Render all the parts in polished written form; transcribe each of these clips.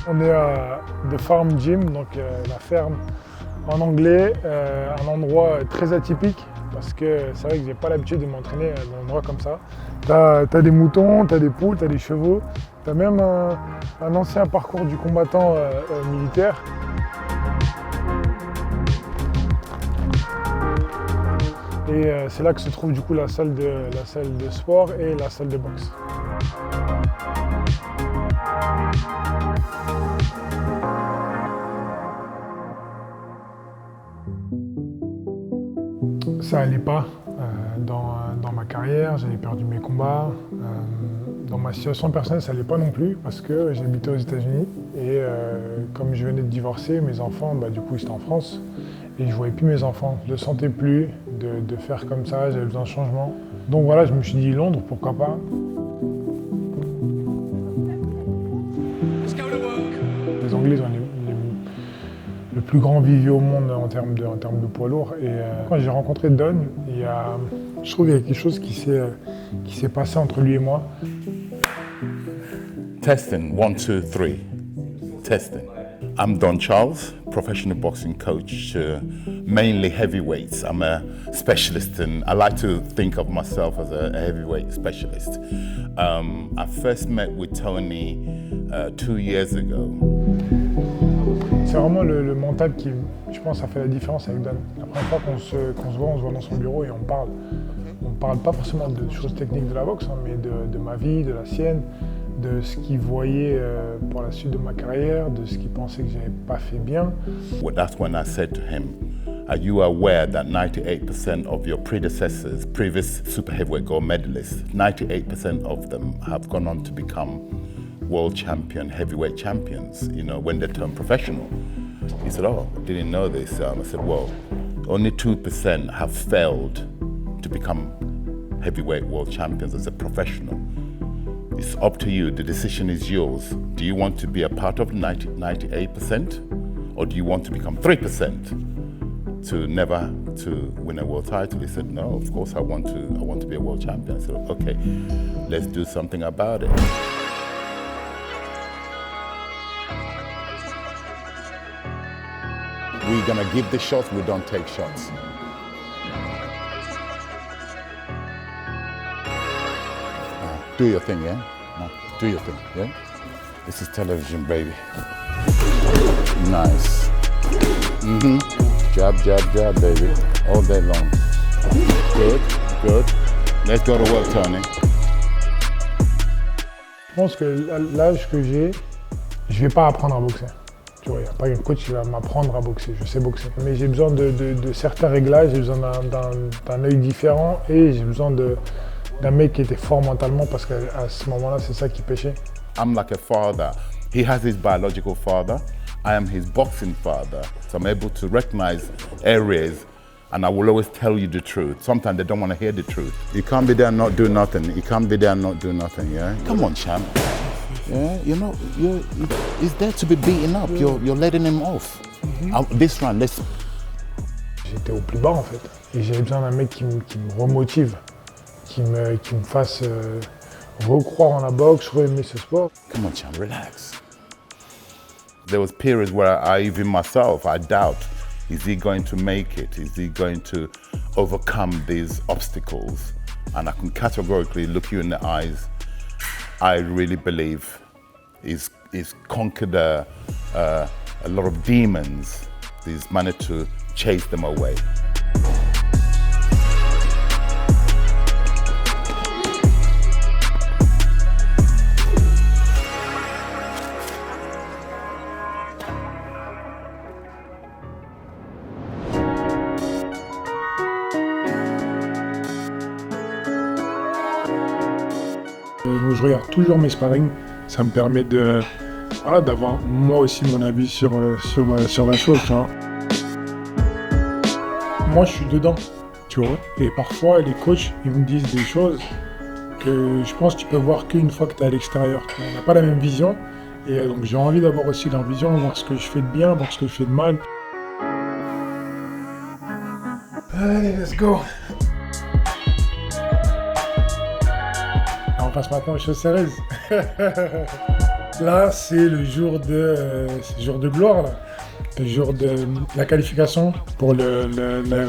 On est à The Farm Gym, donc la ferme en anglais, un endroit très atypique parce que c'est vrai que j'ai pas l'habitude de m'entraîner dans un endroit comme ça. T'as des moutons, t'as des poules, t'as des chevaux, t'as même un ancien parcours du combattant militaire. Et c'est là que se trouve du coup la salle de sport et la salle de boxe. Ça allait pas dans ma carrière, j'avais perdu mes combats. Dans ma situation personnelle, ça allait pas non plus parce que j'habitais aux États-Unis et comme je venais de divorcer, mes enfants, du coup, ils étaient en France et je voyais plus mes enfants. Je ne sentais plus de faire comme ça, j'avais besoin de changement. Donc voilà, je me suis dit Londres, pourquoi pas. Les Anglais ont le plus grand vivier au monde en termes de poids lourd. Et quand j'ai rencontré Don, je trouve qu'il y a quelque chose qui s'est passé entre lui et moi. Testing, 1, 2, 3. Testing. I'm Don Charles, professional boxing coach, mainly heavyweights. I'm a specialist and I like to think of myself as a heavyweight specialist. I first met with Tony 2 years ago. C'est vraiment le mental qui, je pense, a fait la différence avec Don. La première fois qu'on se voit dans son bureau et on parle. On parle pas forcément de choses techniques de la boxe, mais de ma vie, de la sienne, de ce qu'il voyait pour la suite de ma carrière, de ce qu'il pensait que j'avais pas fait bien. Well, that's when I said to him, are you aware that 98% of your predecessors, previous super heavyweight gold medalists, 98% of them have gone on to become world champion, heavyweight champions, when they turn professional. He said, oh, I didn't know this. I said, well, only 2% have failed to become heavyweight world champions as a professional. It's up to you. The decision is yours. Do you want to be a part of the 98% or do you want to become 3% to never to win a world title? He said, no, of course I want to be a world champion. I said, okay, let's do something about it. We're gonna give the shots, we don't take shots. Do your thing, yeah? No, do your thing, yeah? This is television, baby. Nice. Jab, jab, jab, baby. All day long. Good, good. Let's go to work, Tony. Je pense que l'âge que j'ai, je vais pas apprendre à boxer. Tu vois, il n'y a pas un coach qui va m'apprendre à boxer, je sais boxer. Mais j'ai besoin de certains réglages, j'ai besoin d'un œil différent et j'ai besoin d'un mec qui était fort mentalement parce qu'à ce moment-là, c'est ça qui pêchait. I'm like a father. He has his biological father. I am his boxing father. So I'm able to recognize areas and I will always tell you the truth. Sometimes they don't want to hear the truth. You can't be there and not do nothing. You can't be there and not do nothing, yeah? Come on, champ. Yeah, he's there to be beaten up. You're letting him off. This round, let's... J'étais au plus bas en fait. Et j'avais besoin d'un mec qui me remotive, qui me fasse recroire en la boxe, re-aimer ce sport. Come on, champ, relax. There was periods where I even myself, I doubt, is he going to make it? Is he going to overcome these obstacles? And I can categorically look you in the eyes. I really believe he's conquered a lot of demons. He's managed to chase them away. Je regarde toujours mes sparring, ça me permet d'avoir moi aussi mon avis sur la chose. Tu vois. Moi je suis dedans, tu vois, et parfois les coachs ils me disent des choses que je pense que tu peux voir qu'une fois que tu es à l'extérieur. On n'a pas la même vision et donc j'ai envie d'avoir aussi leur vision, voir ce que je fais de bien, voir ce que je fais de mal. Allez, let's go! On passe maintenant aux choses sérieuses. Là, c'est le jour de gloire, là. Le jour de la qualification pour la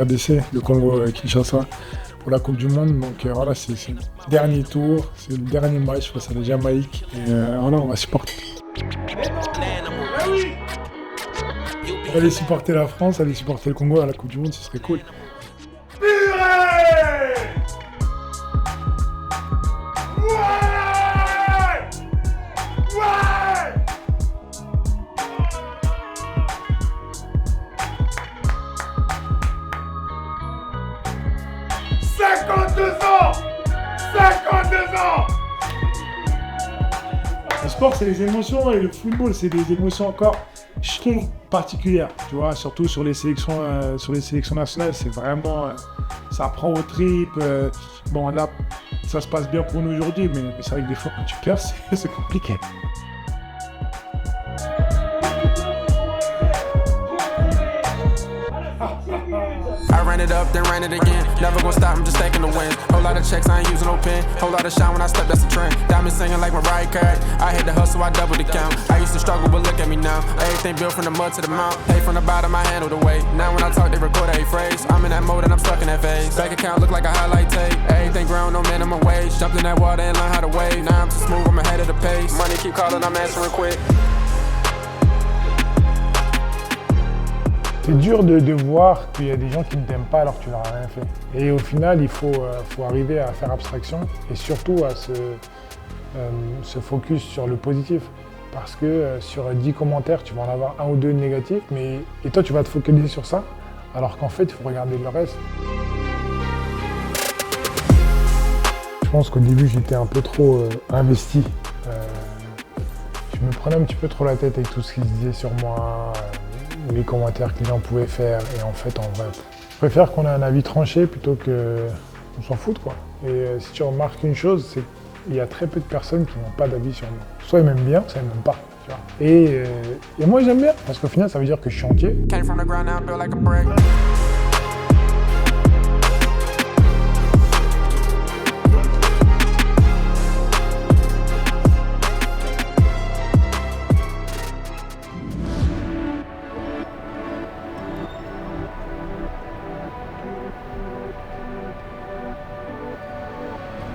RDC, le Congo-Kinshasa, pour la Coupe du Monde. Donc voilà, c'est le dernier tour, c'est le dernier match face à la Jamaïque. Et voilà, on va supporter. On va aller supporter la France, aller supporter le Congo à la Coupe du Monde, ce serait cool. Le sport, c'est les émotions et le football, c'est des émotions encore, je trouve, particulières. Tu vois, surtout sur les sélections nationales, c'est vraiment, ça prend aux tripes. Bon, là, ça se passe bien pour nous aujourd'hui, mais c'est vrai que des fois, quand tu perds, c'est compliqué. I ran it up, then ran it again. Never gonna stop, I'm just taking the win. Whole lot of checks, I ain't using no pen. Whole lot of shine when I step, that's the trend. Diamonds singing like Mariah Carey. I hit the hustle, I double the count. I used to struggle, but look at me now. Everything built from the mud to the mount. Hey, from the bottom, I handle the weight. Now when I talk, they record every phrase. I'm in that mode and I'm stuck in that phase. Bank account look like a highlight tape. Everything grown, no minimum wage. Jumped in that water and learned how to wave. Now I'm too smooth, I'm ahead of the pace. Money keep calling, I'm answering quick. C'est dur de voir qu'il y a des gens qui ne t'aiment pas alors que tu leur as rien fait. Et au final, il faut arriver à faire abstraction et surtout à se focus sur le positif. Parce que sur 10 commentaires, tu vas en avoir un ou deux négatifs, et toi, tu vas te focaliser sur ça, alors qu'en fait, il faut regarder le reste. Je pense qu'au début, j'étais un peu trop investi. Je me prenais un petit peu trop la tête avec tout ce qui se disait sur moi. Les commentaires que les gens pouvaient faire, et en fait, en vrai, je préfère qu'on ait un avis tranché plutôt qu'on s'en foute, quoi. Et si tu remarques une chose, c'est qu'il y a très peu de personnes qui n'ont pas d'avis sur moi. Soit ils m'aiment bien, soit ils m'aiment pas, tu vois. Et moi, j'aime bien, parce qu'au final, ça veut dire que je suis entier.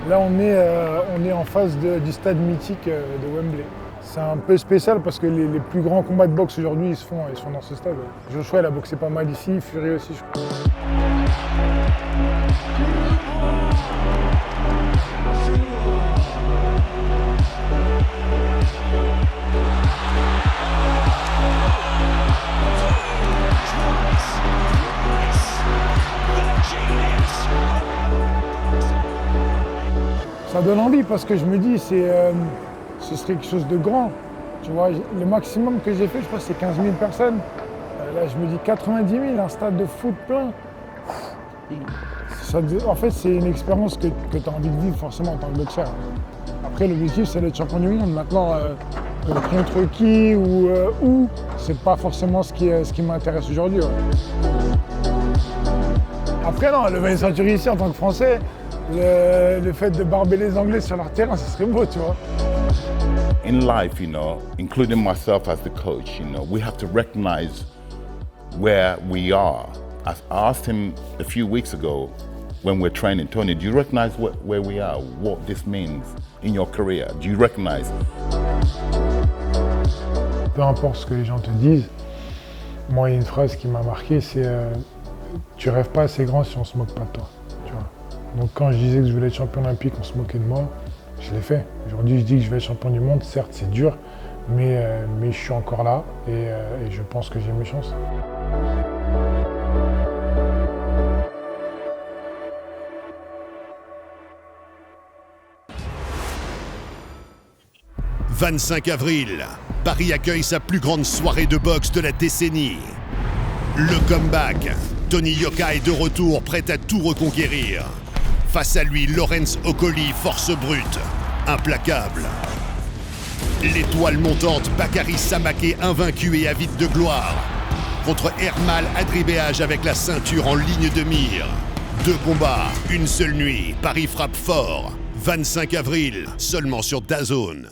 Là, on est en face du stade mythique de Wembley. C'est un peu spécial parce que les plus grands combats de boxe aujourd'hui, ils sont dans ce stade. Joshua, il a boxé pas mal ici, Fury aussi, je crois. Ça donne envie parce que je me dis ce serait quelque chose de grand. Tu vois, le maximum que j'ai fait, je crois, c'est 15 000 personnes. Là, je me dis 90 000, un stade de foot plein. En fait, c'est une expérience que tu as envie de vivre forcément en tant que boxeur. Après, l'objectif, c'est d'être champion du monde. Maintenant, contre qui ou où, c'est pas forcément ce qui m'intéresse aujourd'hui. Ouais. Après, non, le 20 ceintures ici en tant que Français, le fait de barber les Anglais sur leur terrain, ce serait beau, tu vois. In life, including myself as the coach, we have to recognize where we are. I asked him a few weeks ago when we're training, Tony, do you recognize where we are, what this means in your career? Do you recognize? Peu importe ce que les gens te disent, moi, il y a une phrase qui m'a marqué, c'est tu rêves pas assez grand si on se moque pas de toi. Tu vois. Donc quand je disais que je voulais être champion olympique, on se moquait de moi, je l'ai fait. Aujourd'hui, je dis que je vais être champion du monde, certes c'est dur, mais je suis encore là et je pense que j'ai mes chances. « 25 avril, Paris accueille sa plus grande soirée de boxe de la décennie. Le comeback. Tony Yoka est de retour, prêt à tout reconquérir. Face à lui, Laurence Okoli, force brute, implacable. L'étoile montante, Bakary Samaké, invaincu et avide de gloire. Contre Ermal Adribéage avec la ceinture en ligne de mire. 2 combats, une seule nuit, Paris frappe fort. 25 avril, seulement sur DAZN.